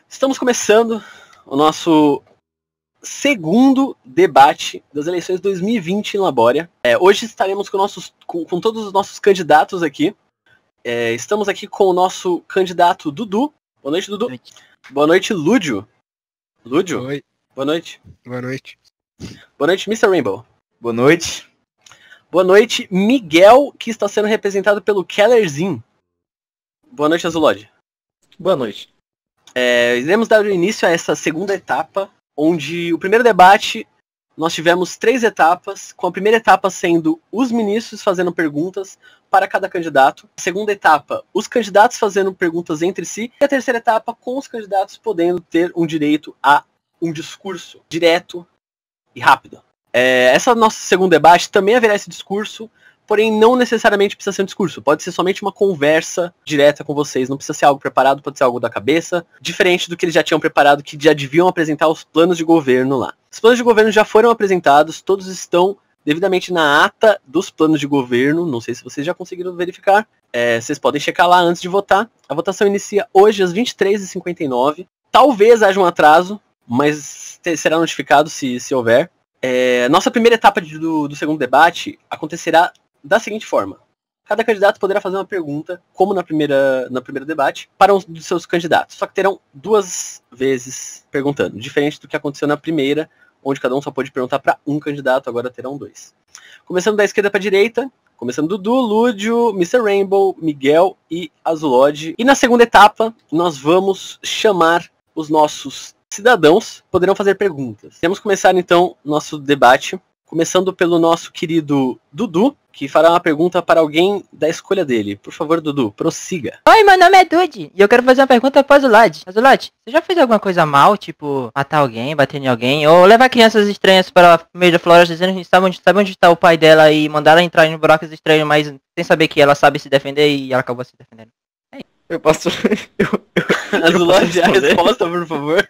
Estamos começando o nosso segundo debate das eleições de 2020 em Labória. Hoje estaremos com todos os nossos candidatos aqui. Estamos aqui com o nosso candidato Dudu. Boa noite, Dudu. Boa noite, Lúdio. Lúdio? Oi. Boa noite. Boa noite. Boa noite, Mr. Rainbow. Boa noite. Boa noite, Miguel, que está sendo representado pelo Kellerzinho. Boa noite, Azulod. Boa noite. Iremos dar início a essa segunda etapa, onde o primeiro debate, nós tivemos 3 etapas, com a primeira etapa sendo os ministros fazendo perguntas para cada candidato. A segunda etapa, os candidatos fazendo perguntas entre si. E a terceira etapa, com os candidatos podendo ter um direito a um discurso direto e rápido. Essa nosso segundo debate também haverá esse discurso, porém não necessariamente precisa ser um discurso. Pode ser somente uma conversa direta com vocês. Não precisa ser algo preparado, pode ser algo da cabeça. Diferente do que eles já tinham preparado, que já deviam apresentar os planos de governo lá. Os planos de governo já foram apresentados, todos estão devidamente na ata dos planos de governo. Não sei se vocês já conseguiram verificar. Vocês podem checar lá antes de votar. A votação inicia hoje às 23h59. Talvez haja um atraso, mas será notificado se houver. Nossa primeira etapa do segundo debate acontecerá da seguinte forma. Cada candidato poderá fazer uma pergunta, como no primeiro debate, para um dos seus candidatos. Só que terão 2 vezes perguntando, diferente do que aconteceu na primeira, onde cada um só pôde perguntar para um candidato, agora terão 2. Começando da esquerda para a direita, começando Dudu, Lúdio, Mr. Rainbow, Miguel e Azulod. E na segunda etapa, nós vamos chamar os nossos cidadãos, poderão fazer perguntas. Vamos começar então nosso debate, começando pelo nosso querido Dudu, que fará uma pergunta para alguém da escolha dele. Por favor, Dudu, prossiga. Oi, meu nome é Dude, e eu quero fazer uma pergunta para o Azulod. Azulod, você já fez alguma coisa mal, tipo matar alguém, bater em alguém, ou levar crianças estranhas para o meio da floresta dizendo que sabe onde está o pai dela e mandar ela entrar em buracos estranhos, mas sem saber que ela sabe se defender e ela acabou se defendendo? Eu posso... Azulod, a resposta, por favor.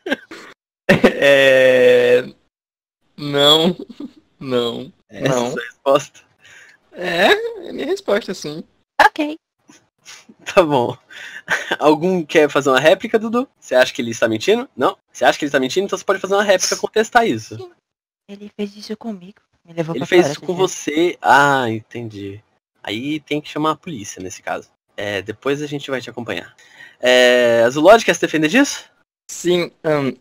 Não. Essa é a sua resposta? É minha resposta, sim. Ok. Tá bom. Algum quer fazer uma réplica, Dudu? Você acha que ele está mentindo? Não? Você acha que ele está mentindo? Então você pode fazer uma réplica e contestar isso. Sim. Ele fez isso comigo. Me levou Ele pra fez floresta, isso com gente. você. Ah, entendi. Aí tem que chamar a polícia nesse caso. Depois a gente vai te acompanhar. Azulod, quer se defender disso? Sim,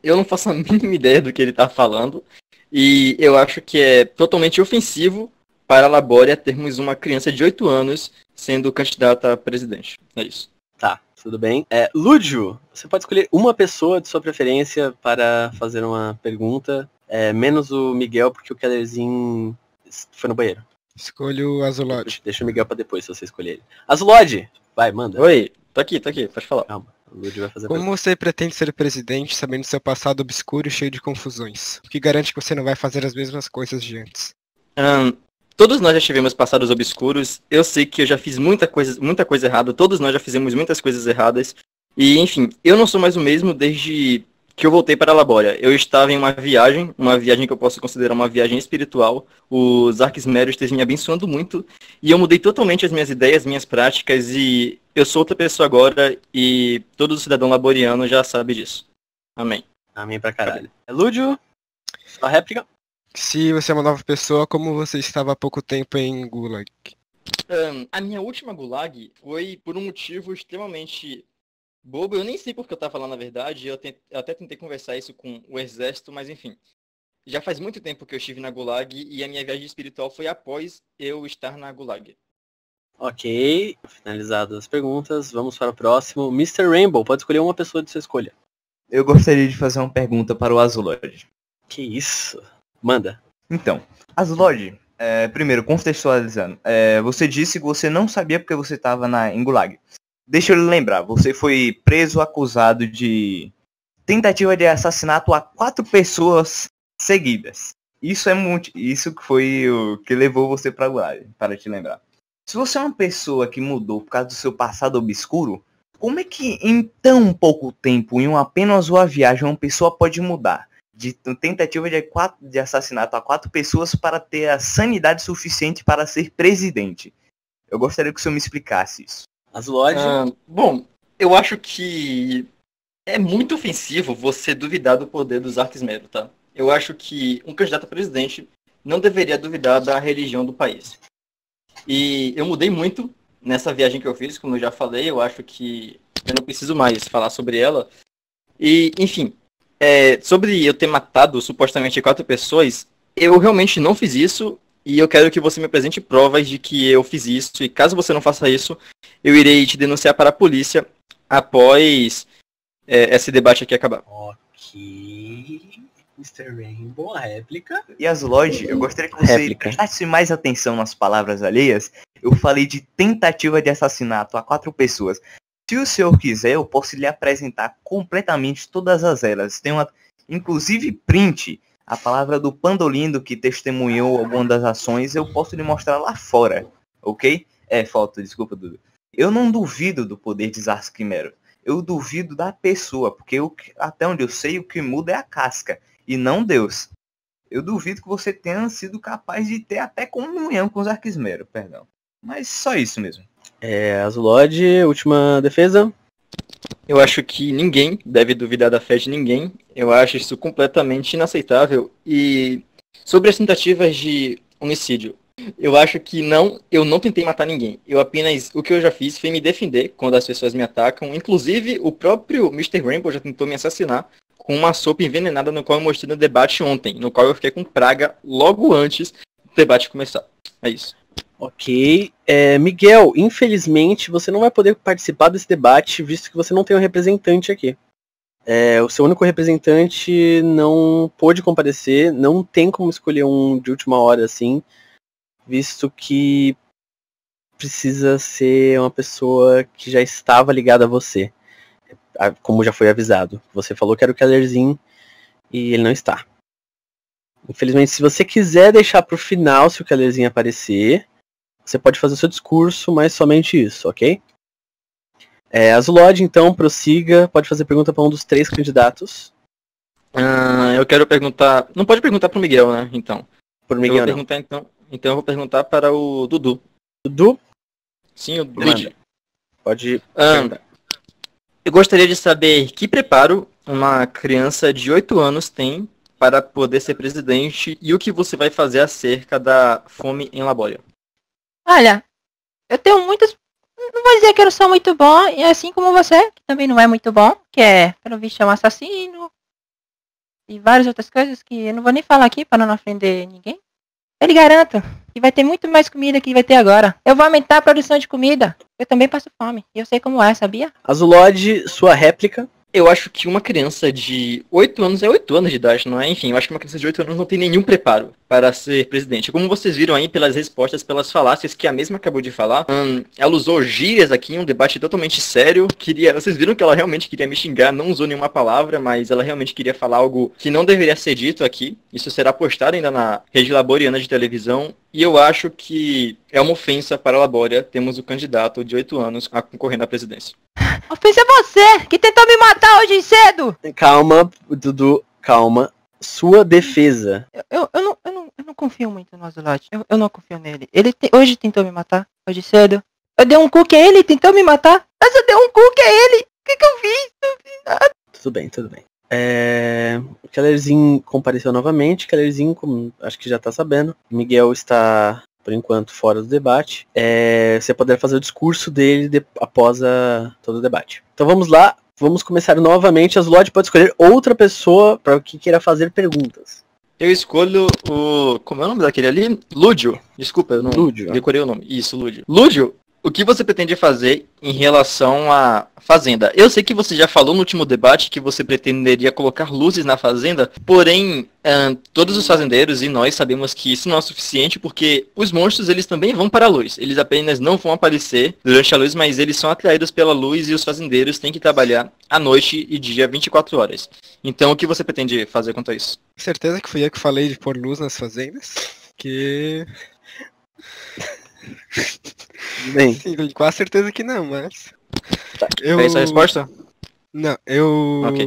eu não faço a mínima ideia do que ele tá falando. E eu acho que é totalmente ofensivo para a Labória termos uma criança de 8 anos sendo candidata a presidente. É isso. Tá, tudo bem. Lúdio, você pode escolher uma pessoa de sua preferência para fazer uma pergunta. Menos o Miguel, porque o Kellerzinho foi no banheiro. Escolho o Azulod. Deixa o Miguel pra depois, se você escolher ele. Azulod, vai, manda. Oi, tô aqui, pode falar. Calma, o Lúdio vai fazer a Como pergunta. você pretende ser presidente sabendo seu passado obscuro e cheio de confusões? O que garante que você não vai fazer as mesmas coisas de antes? Todos nós já tivemos passados obscuros. Eu sei que eu já fiz muita coisa errada. Todos nós já fizemos muitas coisas erradas. E, enfim, eu não sou mais o mesmo desde que eu voltei para a Labória. Eu estava em uma viagem que eu posso considerar uma viagem espiritual. Os Arquismérios esteve me abençoando muito. E eu mudei totalmente as minhas ideias, minhas práticas. E eu sou outra pessoa agora. E todo cidadão laboriano já sabe disso. Amém. Amém pra caralho. Lúdio, sua réplica? Se você é uma nova pessoa, como você estava há pouco tempo em Gulag? A minha última Gulag foi por um motivo extremamente bobo. Eu nem sei porque eu tava falando a verdade. Eu até tentei conversar isso com o exército, mas enfim. Já faz muito tempo que eu estive na Gulag e a minha viagem espiritual foi após eu estar na Gulag. Ok, finalizadas as perguntas, vamos para o próximo. Mr. Rainbow, pode escolher uma pessoa de sua escolha. Eu gostaria de fazer uma pergunta para o Azulod. Que isso? Manda. Então, Azulod, primeiro, contextualizando. Você disse que você não sabia porque você estava em Gulag. Deixa eu lhe lembrar, você foi preso acusado de tentativa de assassinato a 4 pessoas seguidas. Isso que foi o que levou você para Gulag, para te lembrar. Se você é uma pessoa que mudou por causa do seu passado obscuro, como é que em tão pouco tempo, em apenas uma viagem, uma pessoa pode mudar de tentativa de assassinato a 4 pessoas para ter a sanidade suficiente para ser presidente? Eu gostaria que o senhor me explicasse isso. Azulod? Bom, eu acho que É muito ofensivo você duvidar do poder dos Arquismero, tá? Eu acho que um candidato a presidente não deveria duvidar da religião do país. E eu mudei muito nessa viagem que eu fiz, como eu já falei, eu acho que eu não preciso mais falar sobre ela. E, enfim, sobre eu ter matado supostamente 4 pessoas, eu realmente não fiz isso e eu quero que você me apresente provas de que eu fiz isso. E caso você não faça isso, eu irei te denunciar para a polícia após esse debate aqui acabar. Ok. Mr. Rainbow, a réplica. E Azulod, eu gostaria que você Réplica. prestasse mais atenção nas palavras alheias. Eu falei de tentativa de assassinato a 4 pessoas. Se o senhor quiser, eu posso lhe apresentar completamente todas as elas. Tem uma, inclusive, print. A palavra do Pandolindo que testemunhou alguma das ações, eu posso lhe mostrar lá fora. Ok? Foto, desculpa, Dudu. Eu não duvido do poder de Zarskimero. Eu duvido da pessoa, porque até onde eu sei, o que muda é a casca. E não Deus. Eu duvido que você tenha sido capaz de ter até comunhão com os Arquismero, perdão. Mas só isso mesmo. Azulod, última defesa. Eu acho que ninguém deve duvidar da fé de ninguém. Eu acho isso completamente inaceitável. E sobre as tentativas de homicídio, eu acho que eu não tentei matar ninguém. O que eu já fiz foi me defender quando as pessoas me atacam. Inclusive, o próprio Mr. Rainbow já tentou me assassinar com uma sopa envenenada, no qual eu mostrei no debate ontem, no qual eu fiquei com praga logo antes do debate começar. É isso. Ok. Miguel, infelizmente você não vai poder participar desse debate, visto que você não tem um representante aqui. O seu único representante não pôde comparecer, não tem como escolher um de última hora assim, visto que precisa ser uma pessoa que já estava ligada a você, como já foi avisado. Você falou que era o Kellerzinho e ele não está. Infelizmente, se você quiser deixar pro final, se o Kellerzinho aparecer, você pode fazer o seu discurso, mas somente isso, ok? Azulod, então, prossiga. Pode fazer pergunta para um dos 3 candidatos. Eu quero perguntar... Não pode perguntar pro Miguel, né? Então. Por Miguel, eu vou perguntar, então eu vou perguntar para o Dudu. Dudu? Sim, o Dudu. Pode perguntar. Eu gostaria de saber que preparo uma criança de 8 anos tem para poder ser presidente e o que você vai fazer acerca da fome em Labória. Olha, eu tenho muitos... Não vou dizer que eu não sou muito bom, e assim como você, que também não é muito bom, que pelo visto, é um assassino, e várias outras coisas que eu não vou nem falar aqui para não ofender ninguém. Eu lhe garanto que vai ter muito mais comida que vai ter agora. Eu vou aumentar a produção de comida. Eu também passo fome, e eu sei como é, sabia? Azulod, sua réplica. Eu acho que uma criança de 8 anos é 8 anos de idade, não é? Enfim, eu acho que uma criança de 8 anos não tem nenhum preparo para ser presidente. Como vocês viram aí pelas respostas, pelas falácias que a mesma acabou de falar, ela usou gírias aqui em um debate totalmente sério. Vocês viram que ela realmente queria me xingar, não usou nenhuma palavra, mas ela realmente queria falar algo que não deveria ser dito aqui. Isso será postado ainda na rede laboriana de televisão. E eu acho que é uma ofensa para a Labória termos o candidato de 8 anos a concorrer na presidência. Ofensa é você, que tentou me matar hoje cedo! Calma, Dudu, calma. Sua defesa. Eu não confio muito no Azulot. Eu não confio nele. Ele hoje tentou me matar, hoje cedo. Eu dei um cookie a ele, tentou me matar. Mas eu dei um cookie a ele. O que eu fiz? Não fiz nada. Tudo bem. O Kellerzinho compareceu novamente. Kellerzinho, como acho que já tá sabendo, Miguel está, por enquanto, fora do debate. Você poderá fazer o discurso dele após todo o debate. Então vamos lá. Vamos começar novamente. Azulod pode escolher outra pessoa para que queira fazer perguntas. Eu escolho o... Como é o nome daquele ali? Lúdio. Desculpa, eu não decorei o nome. Isso, Lúdio. Lúdio, o que você pretende fazer em relação à fazenda? Eu sei que você já falou no último debate que você pretenderia colocar luzes na fazenda, porém, todos os fazendeiros e nós sabemos que isso não é suficiente porque os monstros, eles também vão para a luz. Eles apenas não vão aparecer durante a luz, mas eles são atraídos pela luz e os fazendeiros têm que trabalhar à noite e dia 24 horas. Então, o que você pretende fazer quanto a isso? Certeza que fui eu que falei de pôr luz nas fazendas, que... Bem, Sim, quase certeza que não, mas... Tá. Eu... É essa a resposta? Não, eu Ok.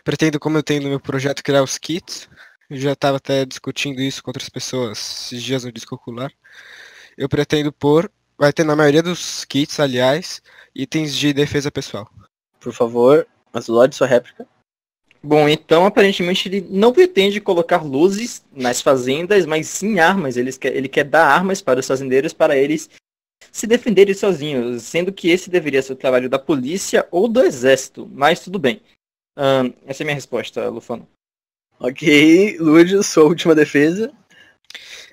pretendo, como eu tenho no meu projeto, criar os kits. Eu já estava até discutindo isso com outras pessoas esses dias no disco ocular. Eu pretendo pôr, vai ter na maioria dos kits, aliás, itens de defesa pessoal. por favor, Azulod, sua réplica. Bom, então aparentemente ele não pretende colocar luzes nas fazendas, mas sim armas. Ele quer dar armas para os fazendeiros para eles se defenderem sozinhos, sendo que esse deveria ser o trabalho da polícia ou do exército, mas tudo bem. Essa é a minha resposta, Lufano. Ok, Lúdio, sua última defesa.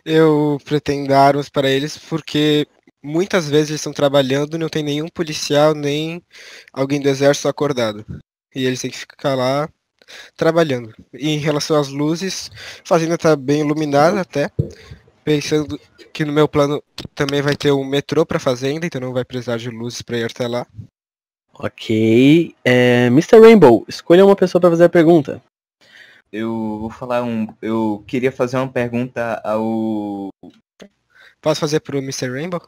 Eu pretendo dar armas para eles porque muitas vezes eles estão trabalhando e não tem nenhum policial nem alguém do exército acordado. E eles têm que ficar lá trabalhando. E em relação às luzes, a fazenda está bem iluminada até. Pensando que no meu plano também vai ter um metrô para a fazenda, então não vai precisar de luzes para ir até lá. Ok. Mr. Rainbow, escolha uma pessoa para fazer a pergunta. Eu vou falar eu queria fazer uma pergunta ao... Posso fazer pro Mr. Rainbow?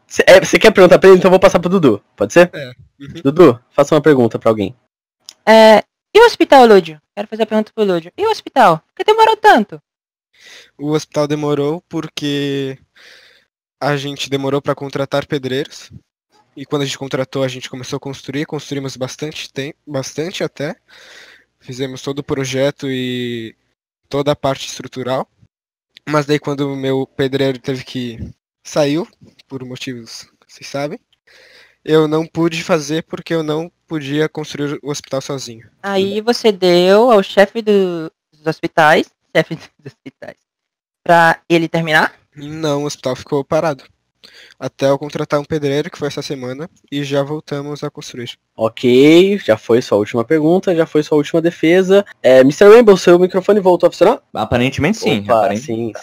Você quer perguntar pra ele? Então eu vou passar pro Dudu. Pode ser? Uhum. Dudu, faça uma pergunta pra alguém. E o hospital, Lúdio? Quero fazer a pergunta pro Lúdio. E o hospital? Por que demorou tanto? O hospital demorou porque a gente demorou para contratar pedreiros. E quando a gente contratou, a gente começou a construir. Construímos bastante até. Fizemos todo o projeto e toda a parte estrutural. Mas daí quando o meu pedreiro saiu, por motivos que vocês sabem, eu não pude fazer porque eu não podia construir o hospital sozinho. Aí você deu ao chefe dos hospitais, pra ele terminar? Não, o hospital ficou parado. Até eu contratar um pedreiro, que foi essa semana, e já voltamos a construir. Ok, já foi sua última pergunta, já foi sua última defesa. Mr. Rainbow, seu microfone voltou a funcionar? Aparentemente sim. Opa, sim,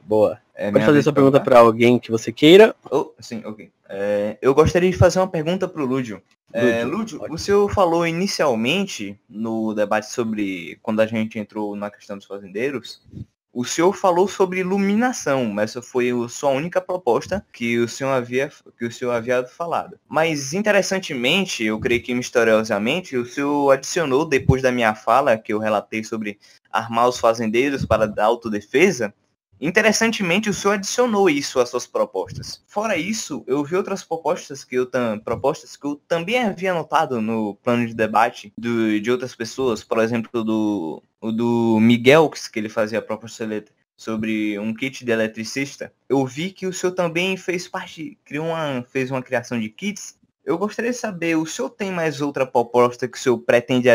boa. Pode fazer sua pergunta pra alguém que você queira. Sim, ok. Eu gostaria de fazer uma pergunta pro Lúdio. Lúdio, o senhor falou inicialmente no debate sobre quando a gente entrou na questão dos fazendeiros, o senhor falou sobre iluminação, mas essa foi a sua única proposta que o senhor havia falado. Mas interessantemente, eu creio que misteriosamente, o senhor adicionou depois da minha fala que eu relatei sobre armar os fazendeiros para a autodefesa. Interessantemente, o senhor adicionou isso às suas propostas. Fora isso, eu vi outras propostas que eu também havia notado no plano de debate de outras pessoas, por exemplo, do Miguel, que ele fazia a proposta sobre um kit de eletricista. Eu vi que o senhor também fez uma criação de kits. Eu gostaria de saber, o senhor tem mais outra proposta que o senhor pretende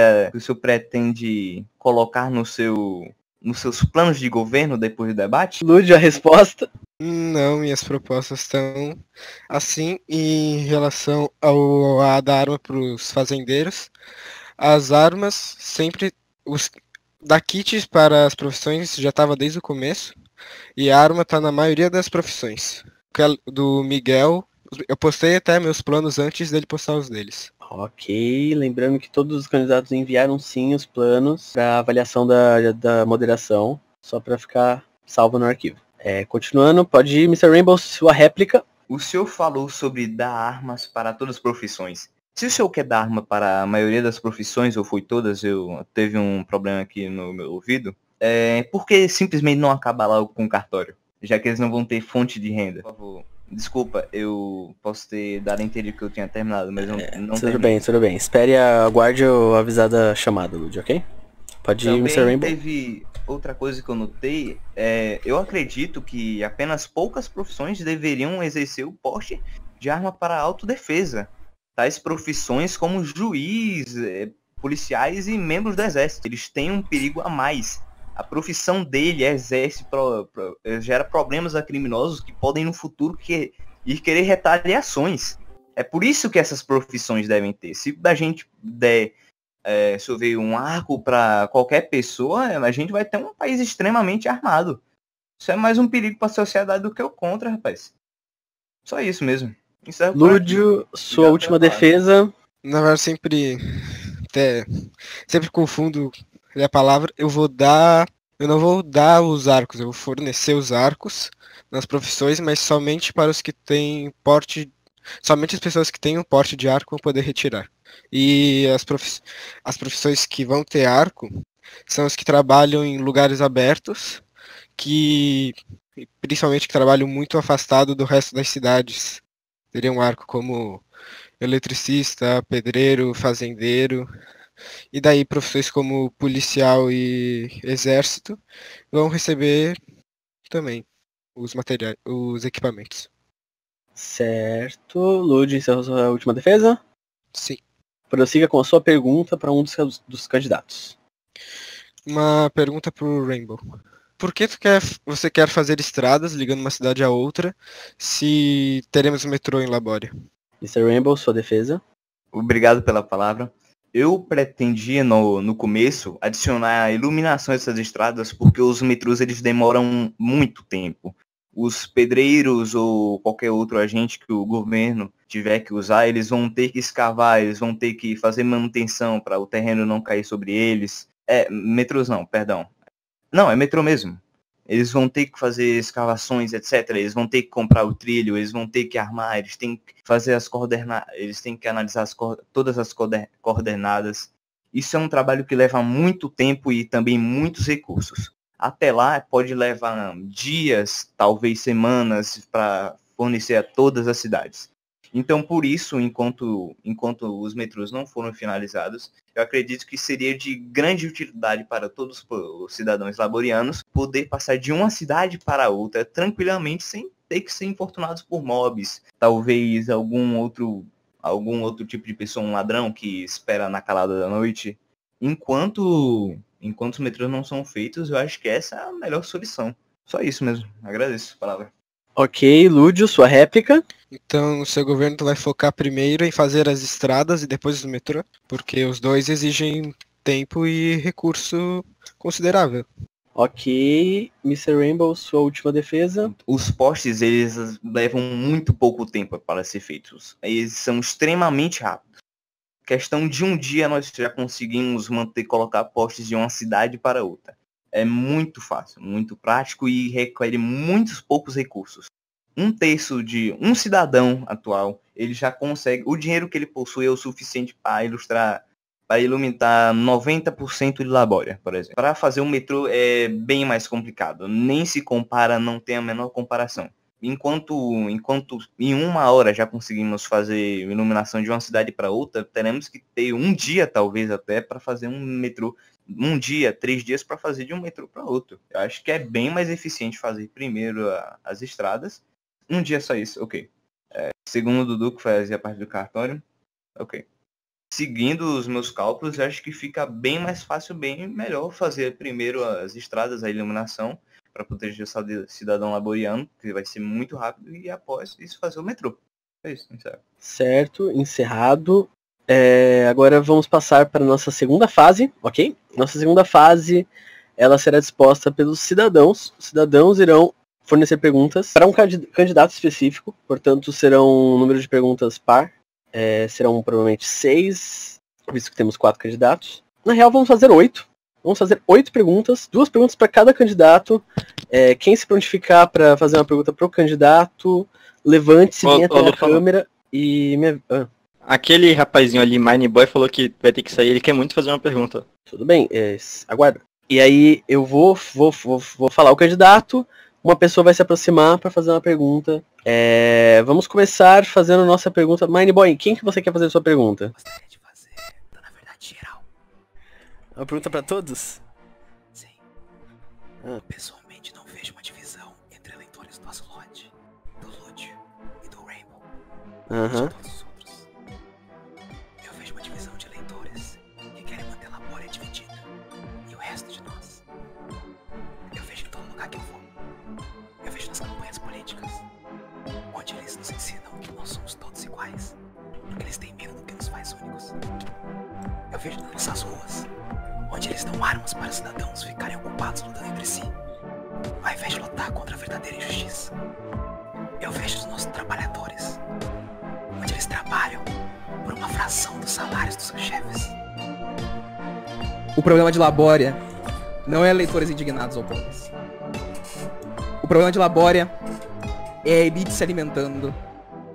colocar nos seus planos de governo depois do debate? Lúdio, a resposta. Não, minhas propostas estão assim. E em relação a dar arma para os fazendeiros, as armas sempre... dar kits para as profissões já estava desde o começo. E a arma está na maioria das profissões. Do Miguel, eu postei até meus planos antes dele postar os deles. Ok, lembrando que todos os candidatos enviaram sim os planos para avaliação da moderação, só para ficar salvo no arquivo. Continuando, pode ir, Mr. Rainbow, sua réplica. O senhor falou sobre dar armas para todas as profissões. Se o senhor quer dar arma para a maioria das profissões, ou foi todas, eu teve um problema aqui no meu ouvido, por que simplesmente não acabar logo com o cartório? Já que eles não vão ter fonte de renda. Por favor. Desculpa, eu posso ter dado a entender que eu tinha terminado, mas eu não terminei. Tudo bem. Aguarde eu avisar da chamada, Lud, ok? Pode ir, Mr. Rainbow. Teve outra coisa que eu notei, eu acredito que apenas poucas profissões deveriam exercer o porte de arma para autodefesa. Tais profissões como juiz, policiais e membros do exército. Eles têm um perigo a mais. A profissão dele gera problemas a criminosos que podem no futuro ir querer retaliações. É por isso que essas profissões devem ter. Se a gente der um arco para qualquer pessoa, a gente vai ter um país extremamente armado. Isso é mais um perigo para a sociedade do que o contra, rapaz. Só isso mesmo. Lúdio, sua última defesa. Na verdade, sempre confundo a palavra. Eu não vou dar os arcos, eu vou fornecer os arcos nas profissões, mas somente para os que têm porte, somente as pessoas que têm um porte de arco vão poder retirar. E as profissões que vão ter arco são as que trabalham em lugares abertos, principalmente que trabalham muito afastado do resto das cidades. Teria um arco como eletricista, pedreiro, fazendeiro. E daí profissões como policial e exército vão receber também os materiais, os equipamentos. Certo. Lud, encerrou sua última defesa? Sim. Prossiga com a sua pergunta para um dos candidatos. Uma pergunta pro Rainbow. Por que você quer fazer estradas ligando uma cidade a outra se teremos um metrô em Labória? Mr. Rainbow, sua defesa. Obrigado pela palavra. Eu pretendia no começo adicionar iluminação a essas estradas porque os metrôs eles demoram muito tempo. Os pedreiros ou qualquer outro agente que o governo tiver que usar, eles vão ter que escavar, eles vão ter que fazer manutenção para o terreno não cair sobre eles. Metrôs não, perdão. Não, é metrô mesmo. Eles vão ter que fazer escavações, etc. Eles vão ter que comprar o trilho, eles vão ter que armar, eles têm que fazer as coordenadas, eles têm que analisar todas as coordenadas. Isso é um trabalho que leva muito tempo e também muitos recursos. Até lá pode levar dias, talvez semanas, para fornecer a todas as cidades. Então, por isso, enquanto os metrôs não foram finalizados, eu acredito que seria de grande utilidade para todos os cidadãos laborianos poder passar de uma cidade para outra tranquilamente, sem ter que ser importunados por mobs. Talvez algum outro tipo de pessoa, um ladrão que espera na calada da noite. Enquanto os metrôs não são feitos, eu acho que essa é a melhor solução. Só isso mesmo. Agradeço a palavra. Ok, Lúdio, sua réplica. Então, o seu governo vai focar primeiro em fazer as estradas e depois o metrô, porque os dois exigem tempo e recurso considerável. Ok, Mr. Rainbow, sua última defesa. Os postes, eles levam muito pouco tempo para ser feitos. Eles são extremamente rápidos. Questão de um dia nós já conseguimos colocar postes de uma cidade para outra. É muito fácil, muito prático e requer muitos poucos recursos. Um terço de um cidadão atual, ele já consegue, o dinheiro que ele possui é o suficiente para iluminar 90% de Labória, por exemplo. Para fazer um metrô é bem mais complicado, nem se compara, não tem a menor comparação. Enquanto em uma hora já conseguimos fazer iluminação de uma cidade para outra, teremos que ter um dia, talvez até, para fazer um metrô. Um dia, 3 dias para fazer de um metrô para outro. Eu acho que é bem mais eficiente fazer primeiro as estradas. Um dia só isso, ok. Segundo o Dudu, que fazia parte do cartório, ok. Seguindo os meus cálculos, eu acho que fica bem mais fácil, bem melhor fazer primeiro as estradas, a iluminação, para proteger o cidadão laboriano, que vai ser muito rápido, e após isso fazer o metrô. É isso, encerro. Certo, encerrado. Agora vamos passar para a nossa segunda fase, ok? Nossa segunda fase, ela será disposta pelos cidadãos. Os cidadãos irão fornecer perguntas para um candidato específico, portanto serão um número de perguntas par. Serão provavelmente 6, visto que temos 4 candidatos. Na real, vamos fazer 8. Vamos fazer 8 perguntas, 2 perguntas para cada candidato. Quem se prontificar para fazer uma pergunta para o candidato, levante-se bem até a câmera e... Aquele rapazinho ali, Mineboy, falou que vai ter que sair, ele quer muito fazer uma pergunta. Tudo bem, aguarda. E aí eu vou falar o candidato, uma pessoa vai se aproximar para fazer uma pergunta. Vamos começar fazendo nossa pergunta. Mineboy, quem que você quer fazer a sua pergunta? Gostaria de fazer, na verdade, geral. Uma pergunta para todos? Sim. Pessoalmente não vejo uma divisão entre eleitores do Azulot, do Lúdio e do Rainbow. Aham. Todos os outros. Eu vejo uma divisão de eleitores que querem manter Labória dividida. E o resto de nós. Eu vejo em todo lugar que eu vou. Eu vejo nas campanhas políticas, onde eles nos ensinam que nós somos todos iguais, porque eles têm medo do que nos faz únicos. Eu vejo nas nossas ruas, onde eles dão armas para cidadãos ficarem ocupados lutando entre si, ao invés de lutar contra a verdadeira injustiça. Eu vejo os nossos trabalhadores, onde eles trabalham por uma fração dos salários dos seus chefes. O problema de Labória não é eleitores indignados ou pobres. O problema de Labória é a elite se alimentando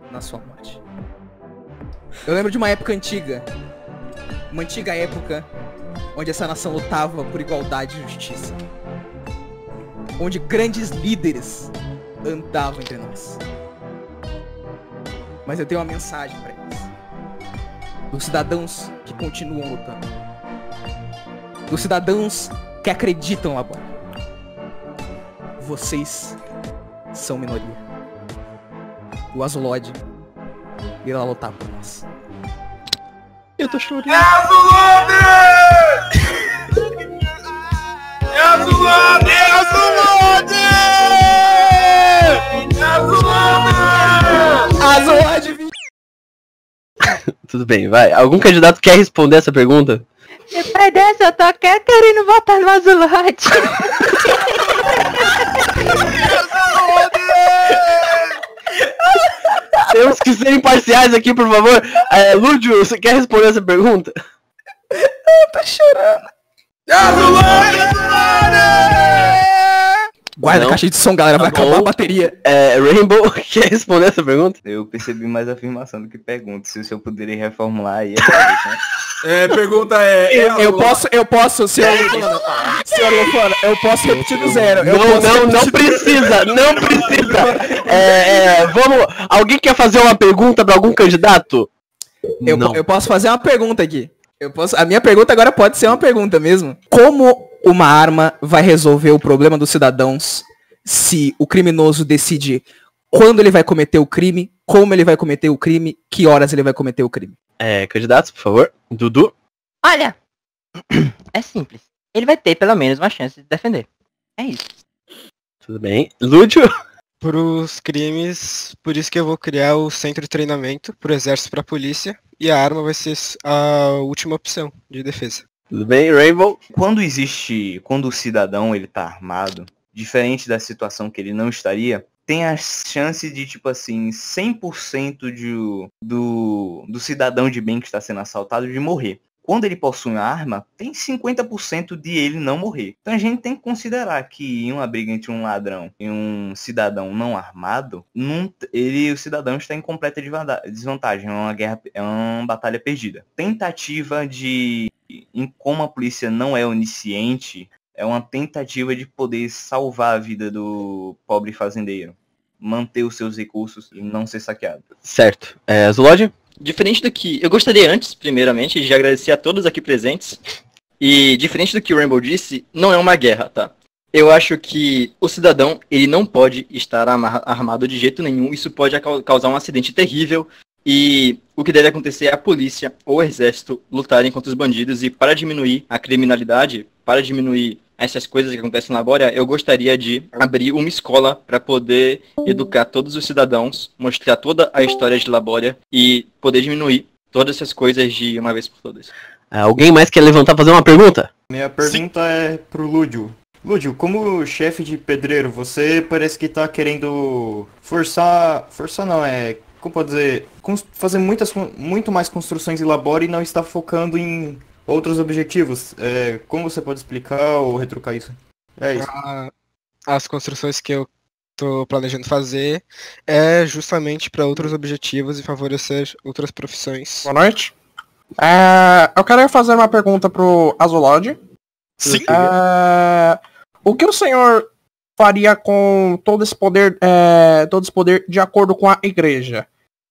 na sua morte. Eu lembro de uma época antiga, uma antiga época onde essa nação lutava por igualdade e justiça, onde grandes líderes andavam entre nós. Mas eu tenho uma mensagem para eles. dos cidadãos que continuam lutando, dos cidadãos que acreditam na Labora. Vocês são minoria. O Azulod irá lutar por nós. Eu tô chorando. Azulod! Tudo bem, vai. Algum candidato quer responder essa pergunta? Depois dessa, eu tô querendo votar no Azulod. Temos que ser imparciais aqui, por favor. Lúdio, você quer responder essa pergunta? Guarda Não. a caixa de som, galera, vai Tá acabar bom. a bateria. Rainbow, quer responder essa pergunta? Eu percebi mais afirmação do que pergunta. Se eu poderia reformular aí, né? Pergunta é... Eu posso, senhor Lufano, eu posso repetir do zero. Não precisa. Vamos. Alguém quer fazer uma pergunta pra algum candidato? Não. Eu posso fazer uma pergunta aqui. A minha pergunta agora pode ser uma pergunta mesmo. Como uma arma vai resolver o problema dos cidadãos se o criminoso decide quando ele vai cometer o crime, como ele vai cometer o crime, que horas ele vai cometer o crime? Candidatos, por favor. Dudu. Olha, é simples. Ele vai ter pelo menos uma chance de defender. É isso. Tudo bem. Lúdio. Pros crimes, por isso que eu vou criar o centro de treinamento pro exército e pra polícia. E a arma vai ser a última opção de defesa. Tudo bem, Rainbow. Quando o cidadão ele tá armado, diferente da situação que ele não estaria, tem a chance de, tipo assim, 100% do cidadão de bem que está sendo assaltado de morrer. Quando ele possui uma arma, tem 50% de ele não morrer. Então a gente tem que considerar que em uma briga entre um ladrão e um cidadão não armado, o cidadão está em completa desvantagem. É uma batalha perdida. Tentativa como a polícia não é onisciente, é uma tentativa de poder salvar a vida do pobre fazendeiro. Manter os seus recursos e não ser saqueado. Certo. Zulod? Diferente do que... Eu gostaria antes, primeiramente, de agradecer a todos aqui presentes. E diferente do que o Rainbow disse, não é uma guerra, tá? Eu acho que o cidadão, ele não pode estar armado de jeito nenhum. Isso pode causar um acidente terrível. E o que deve acontecer é a polícia ou o exército lutarem contra os bandidos. E para diminuir a criminalidade, para diminuir essas coisas que acontecem na Labora, eu gostaria de abrir uma escola para poder educar todos os cidadãos, mostrar toda a história de Labora e poder diminuir todas essas coisas de uma vez por todas. Alguém mais quer levantar e fazer uma pergunta? Minha pergunta é pro Lúdio. Lúdio, como chefe de pedreiro, você parece que tá querendo forçar não, como pode dizer, fazer muito mais construções em Labora e não está focando em outros objetivos. Como você pode explicar ou retrucar isso? É isso. As construções que eu tô planejando fazer é justamente para outros objetivos e favorecer outras profissões. Boa noite. Eu quero fazer uma pergunta pro Azulod. Sim. O que o senhor faria com todo esse poder de acordo com a igreja?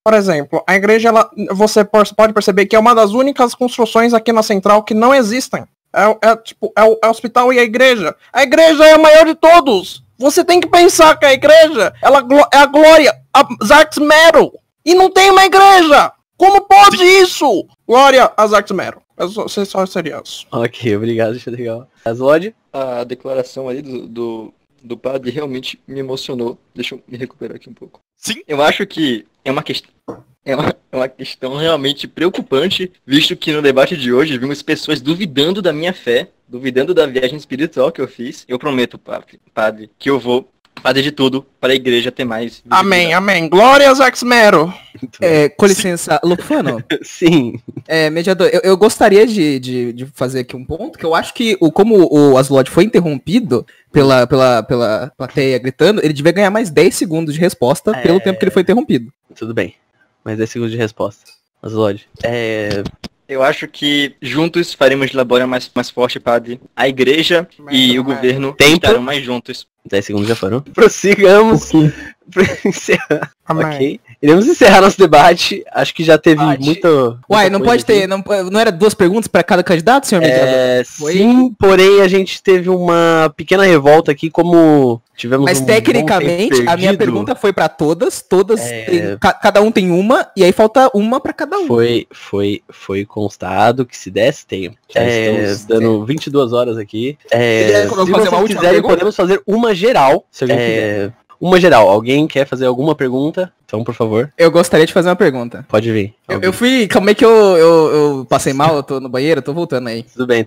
Por exemplo, a igreja, você pode perceber que é uma das únicas construções aqui na Central que não existem. É o hospital e a igreja. A igreja é a maior de todos. Você tem que pensar que a igreja, é a glória, a Zarx Metal. E não tem uma igreja. Como pode isso? Glória a Zarx Metal. Você só seria isso. Ok, obrigado, achei legal. Azulod? A declaração ali do padre realmente me emocionou. Deixa eu me recuperar aqui um pouco. Sim. Eu acho que é uma questão realmente preocupante, visto que no debate de hoje vimos pessoas duvidando da minha fé, duvidando da viagem espiritual que eu fiz. Eu prometo, padre, que eu vou fazer de tudo para a igreja ter mais Amém, amém. Glória a Zarx Metal. Com licença, Lufano. Sim. Mediador, eu gostaria de fazer aqui um ponto, que eu acho que como o Azulod foi interrompido pela plateia gritando, ele devia ganhar mais 10 segundos de resposta pelo tempo que ele foi interrompido. Tudo bem. Mais 10 segundos de resposta. Azulod. Eu acho que juntos faremos de Labora mais forte, padre. A igreja e o governo estarão mais juntos. 10 segundos já foram. Prossigamos. Pra encerrar. Amém. Ok. iremos encerrar nosso debate. Acho que já teve muito. Uai, não pode ter. Não era 2 perguntas pra cada candidato, senhor mediador? Sim, porém a gente teve uma pequena revolta aqui, como tivemos Mas um tecnicamente, bom tempo a minha perdido. pergunta foi pra todas. Cada um tem uma, e aí falta uma pra cada um. Foi constado que se desse tempo. Já estamos dando 22 horas aqui. Queria Se fazer uma vocês última quiserem, pergunta? podemos fazer uma geral, se alguém quiser. Uma geral. Alguém quer fazer alguma pergunta? Então, por favor, Eu gostaria de fazer uma pergunta. pode vir. Eu fui. Calma aí que eu passei mal, eu tô no banheiro, eu tô voltando aí. Tudo bem.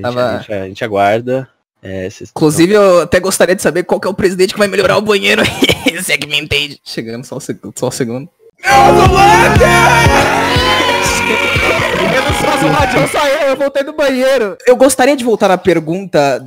A gente aguarda. Vocês Inclusive, eu até gostaria de saber qual que é o presidente que vai melhorar o banheiro aí. Se é que me entende. Chegando, só um segundo. Eu voltei do banheiro. Eu gostaria de voltar à pergunta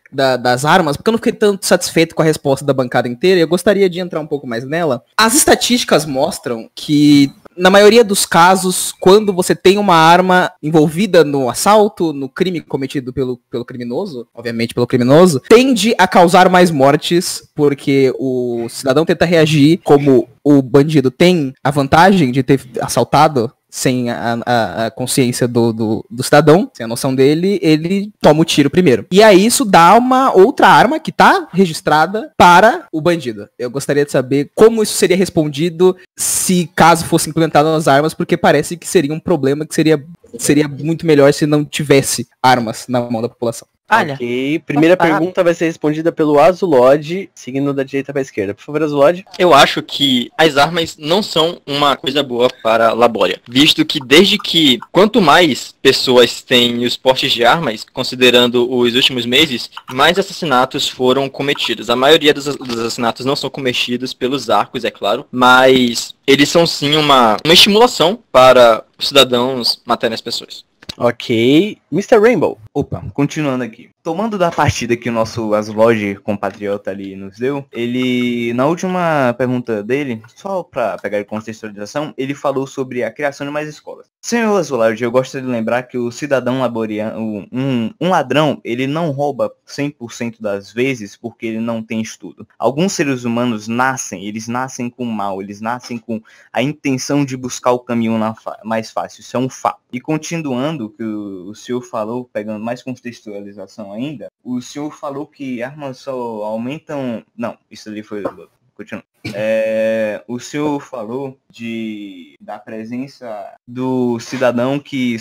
das armas, porque eu não fiquei tanto satisfeito com a resposta da bancada inteira, e eu gostaria de entrar um pouco mais nela. As estatísticas mostram que, na maioria dos casos, quando você tem uma arma envolvida no assalto, no crime cometido pelo criminoso, obviamente pelo criminoso, tende a causar mais mortes, porque o cidadão tenta reagir, como o bandido tem a vantagem de ter assaltado sem a consciência do cidadão, sem a noção dele, ele toma o tiro primeiro. E aí isso dá uma outra arma que tá registrada para o bandido. Eu gostaria de saber como isso seria respondido se caso fosse implementado nas armas, porque parece que seria um problema que seria muito melhor se não tivesse armas na mão da população. Olha, Ok, primeira pergunta vai ser respondida pelo Azulod, seguindo da direita para a esquerda. Por favor, Azulod. Eu acho que as armas não são uma coisa boa para Labória, visto que desde que quanto mais pessoas têm os portes de armas, considerando os últimos meses, mais assassinatos foram cometidos. A maioria dos assassinatos não são cometidos pelos arcos, é claro, mas eles são sim uma estimulação para os cidadãos matarem as pessoas. Ok, Mr. Rainbow. Opa, continuando aqui. Tomando da partida que o nosso Azulod compatriota ali nos deu, ele, na última pergunta dele, só pra pegar em contextualização, ele falou sobre a criação de mais escolas. Senhor Azulod, eu gostaria de lembrar que o cidadão laboriano, um ladrão, ele não rouba 100% das vezes porque ele não tem estudo. Alguns seres humanos eles nascem com mal, eles nascem com a intenção de buscar o caminho mais fácil, isso é um fato. E continuando o que o senhor falou, pegando mais contextualização ainda, o senhor falou que armas só aumentam... Não, isso ali foi... Continua. O senhor falou da presença do cidadão que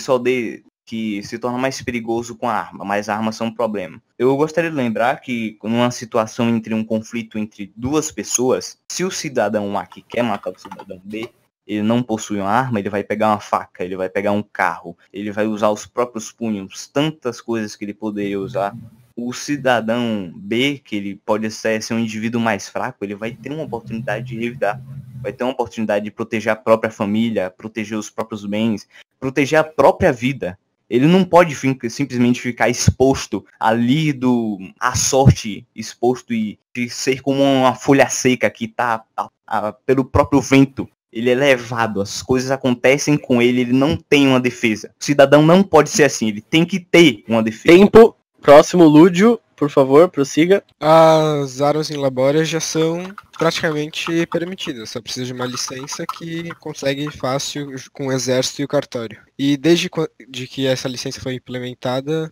se torna mais perigoso com a arma, mas armas são um problema. Eu gostaria de lembrar que numa situação entre um conflito entre duas pessoas, se o cidadão A que quer matar o cidadão B, ele não possui uma arma, ele vai pegar uma faca, ele vai pegar um carro, ele vai usar os próprios punhos, tantas coisas que ele poderia usar. O cidadão B, que ele pode ser um indivíduo mais fraco, ele vai ter uma oportunidade de revidar, vai ter uma oportunidade de proteger a própria família, proteger os próprios bens, proteger a própria vida. Ele não pode simplesmente ficar exposto ali à sorte, exposto e de ser como uma folha seca que está pelo próprio vento. Ele é levado, as coisas acontecem com ele, ele não tem uma defesa. O cidadão não pode ser assim, ele tem que ter uma defesa. Tempo. Próximo, Lúdio, por favor, prossiga. As armas em Labória já são praticamente permitidas, só precisa de uma licença que consegue fácil com o exército e o cartório. E desde que essa licença foi implementada,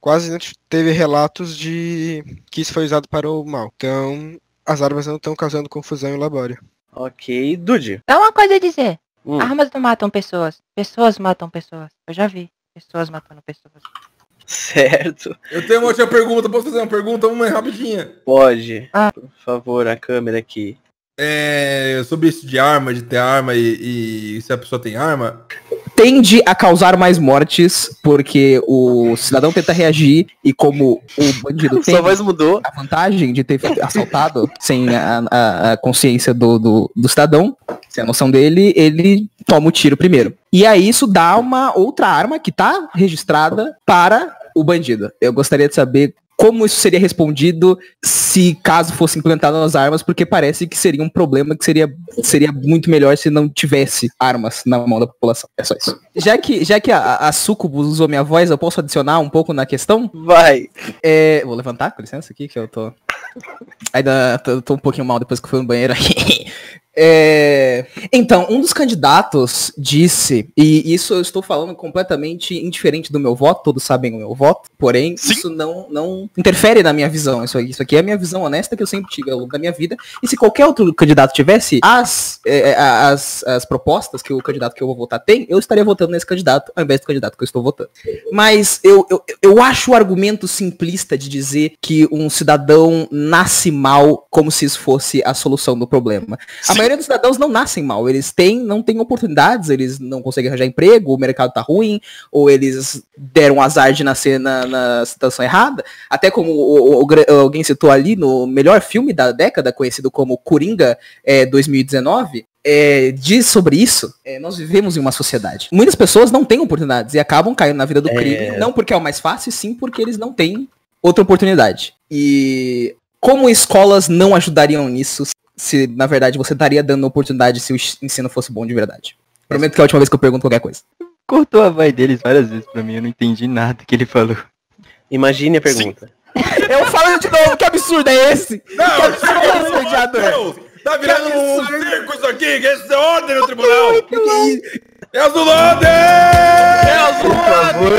quase não teve relatos de que isso foi usado para o mal. Então, as armas não estão causando confusão em Labória. Ok, Dude. Dá uma coisa a dizer. Armas não matam pessoas. Pessoas matam pessoas. Eu já vi pessoas matando pessoas. Certo. Eu tenho uma outra pergunta, posso fazer uma pergunta? Uma rapidinha. Pode. Por favor, a câmera aqui. Sobre isso de arma, de ter arma e se a pessoa tem arma... Tende a causar mais mortes, porque o cidadão tenta reagir e como o bandido tem Sua voz mudou. a vantagem de ter assaltado sem a consciência do cidadão, sem a noção dele, ele toma o tiro primeiro. E aí isso dá uma outra arma que tá registrada para o bandido. Eu gostaria de saber como isso seria respondido se caso fosse implantado nas armas, porque parece que seria um problema que seria muito melhor se não tivesse armas na mão da população. É só isso. Já que a Sucubus usou minha voz, eu posso adicionar um pouco na questão? Vai. Vou levantar, com licença aqui, que eu tô... Ainda tô um pouquinho mal depois que eu fui no banheiro. Então, um dos candidatos disse, e isso eu estou falando completamente indiferente do meu voto, todos sabem o meu voto, porém, isso não interfere na minha visão. Isso aqui é a minha visão honesta que eu sempre tive ao longo da minha vida. E se qualquer outro candidato tivesse as propostas que o candidato que eu vou votar tem, eu estaria votando nesse candidato ao invés do candidato que eu estou votando. Mas eu acho o argumento simplista de dizer que um cidadão nasce mal como se isso fosse a solução do problema. A maioria dos cidadãos não nascem mal, eles não têm oportunidades, eles não conseguem arranjar emprego, o mercado tá ruim, ou eles deram azar de nascer na situação errada. Até como alguém citou ali, no melhor filme da década, conhecido como Coringa 2019, diz sobre isso. Nós vivemos em uma sociedade. Muitas pessoas não têm oportunidades e acabam caindo na vida do crime, não porque é o mais fácil, sim porque eles não têm outra oportunidade. E como escolas não ajudariam nisso se, na verdade, você estaria dando oportunidade se o ensino fosse bom de verdade? Prometo que é a última vez que eu pergunto qualquer coisa. Cortou a voz deles várias vezes pra mim, eu não entendi nada que ele falou. Imagine a pergunta. Eu falo de novo, que absurdo é esse? Não, que absurdo é esse, mediador? Tá virando um circo isso aqui, que esse é ordem no tribunal. É Azulode! Por favor,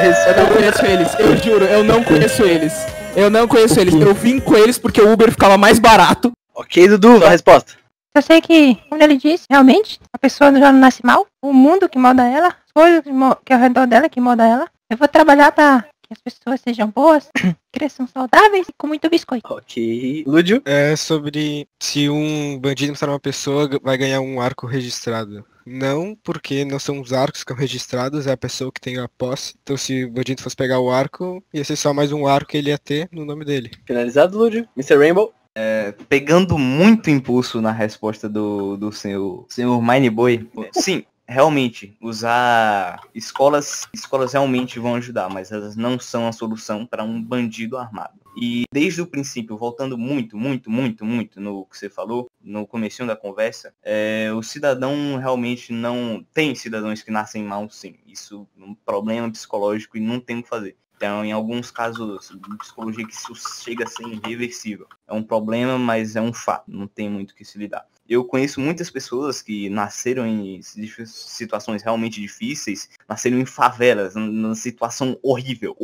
Eu não conheço eles, eu juro, eu não conheço eles. Eu não conheço eles, eu vim com eles porque o Uber ficava mais barato. Ok, Dudu, a resposta. Eu sei que, como ele disse, realmente, a pessoa já não nasce mal, o mundo que molda ela, as coisas que ao redor dela que molda ela. Eu vou trabalhar pra que as pessoas sejam boas, cresçam saudáveis e com muito biscoito. Ok. Lúdio? É sobre se um bandido matar uma pessoa vai ganhar um arco registrado. Não, porque não são os arcos que são registrados, é a pessoa que tem a posse. Então se o bandido fosse pegar o arco, ia ser só mais um arco que ele ia ter no nome dele. Finalizado, Lúdio. Mr. Rainbow? Pegando muito impulso na resposta do senhor Mineboy, sim, realmente, usar escolas realmente vão ajudar, mas elas não são a solução para um bandido armado. E desde o princípio, voltando muito no que você falou, no comecinho da conversa, o cidadão realmente não... Tem cidadãos que nascem mal, sim. Isso é um problema psicológico e não tem o que fazer. Então, em alguns casos de psicologia que isso chega a ser irreversível. É um problema, mas é um fato, não tem muito o que se lidar. Eu conheço muitas pessoas que nasceram em situações realmente difíceis, nasceram em favelas, numa situação horrível.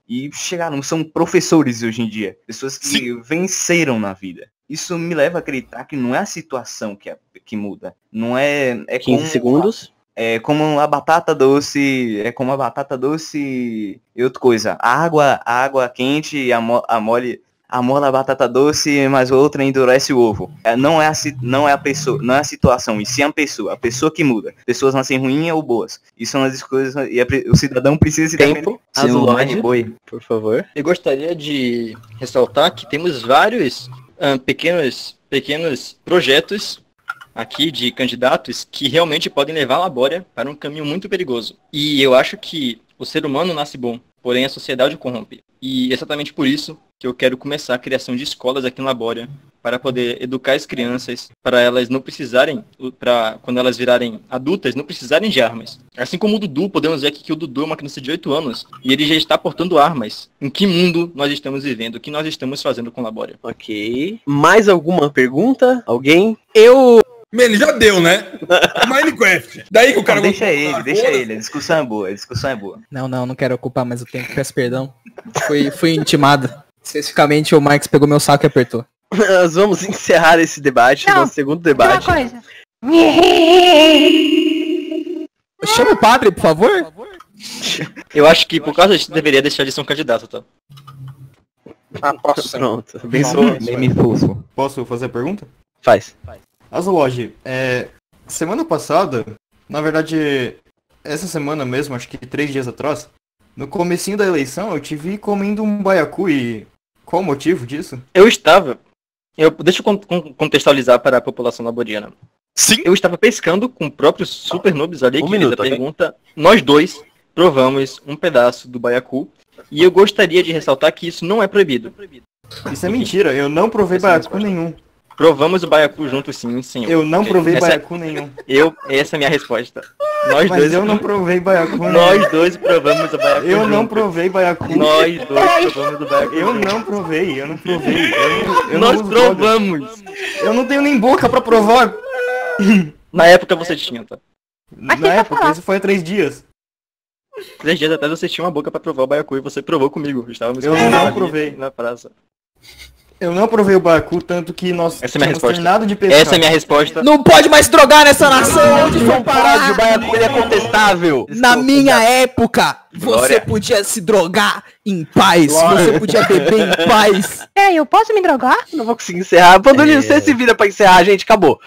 E chegaram, são professores hoje em dia, pessoas que venceram na vida. Isso me leva a acreditar que não é a situação que muda, não é 15 segundos. É como a batata doce, e outra coisa. A água quente amola a batata doce, mas outra endurece o ovo. Não é a pessoa, não é a situação, e sim a pessoa que muda. Pessoas nascem ruins ou boas. Isso são as coisas, e o cidadão precisa se Tempo, Azulode, por favor. Eu gostaria de ressaltar que temos vários pequenos projetos aqui de candidatos que realmente podem levar a Labória para um caminho muito perigoso. E eu acho que o ser humano nasce bom, porém a sociedade o corrompe. E exatamente por isso que eu quero começar a criação de escolas aqui em Labória, para poder educar as crianças, para elas não precisarem, quando elas virarem adultas, não precisarem de armas. Assim como o Dudu, podemos ver aqui que o Dudu é uma criança de 8 anos, e ele já está portando armas. Em que mundo nós estamos vivendo? O que nós estamos fazendo com Labória? Ok. Mais alguma pergunta? Alguém? Mano, já deu, né? Minecraft. Daí que o cara... Deixa ele, a discussão é boa. Não quero ocupar mais o tempo, peço perdão. Fui intimado. Especificamente o Marcos pegou meu saco e apertou. Nós vamos encerrar esse debate, nosso segundo debate. Uma coisa. Chama o padre, por favor. Eu acho que por causa disso deveria deixar de ser um candidato, tá? Pronto. Abençoa. Posso fazer a pergunta? Faz. Azulode, semana passada, na verdade, essa semana mesmo, acho que 3 dias atrás, no comecinho da eleição, eu te vi comendo um baiacu e... Qual o motivo disso? Deixa eu contextualizar para a população laboriana. Sim. Eu estava pescando com o próprio Super Noobs ali, que fez a pergunta. Nós dois provamos um pedaço do baiacu. E eu gostaria de ressaltar que isso não é proibido. Isso é mentira, eu não provei baiacu nenhum. Provamos o baiacu junto, sim, senhor. Eu não provei Essa- baiacu nenhum. Essa é a minha resposta. Nós Mas dois, eu não provei baiacu nenhum. nós dois provamos o baiacu Eu não junto. provei baiacu. Nós dois provamos o baiacu Eu junto. não provei. Eu Nós não uso droga. provamos. Eu não tenho nem boca pra provar. Na época você tinha, tá? Mas Na deixa eu época, falar. isso foi há 3 dias. 3 dias atrás você tinha uma boca pra provar o baiacu e você provou comigo. Estávamos Eu conversando não ali provei. na praça. Eu não provei o baiacu, tanto que nós Essa é minha tínhamos resposta. terminado de pescar. Essa é a minha resposta. Não pode mais drogar nessa nação! Onde foi Não pode, o parar? baiacu ele é contestável. Na minha época, você Glória. podia se drogar em paz. Você podia beber em paz. É, eu posso me drogar? Não vou conseguir encerrar. Pandolino, você se vira pra encerrar, gente. Acabou.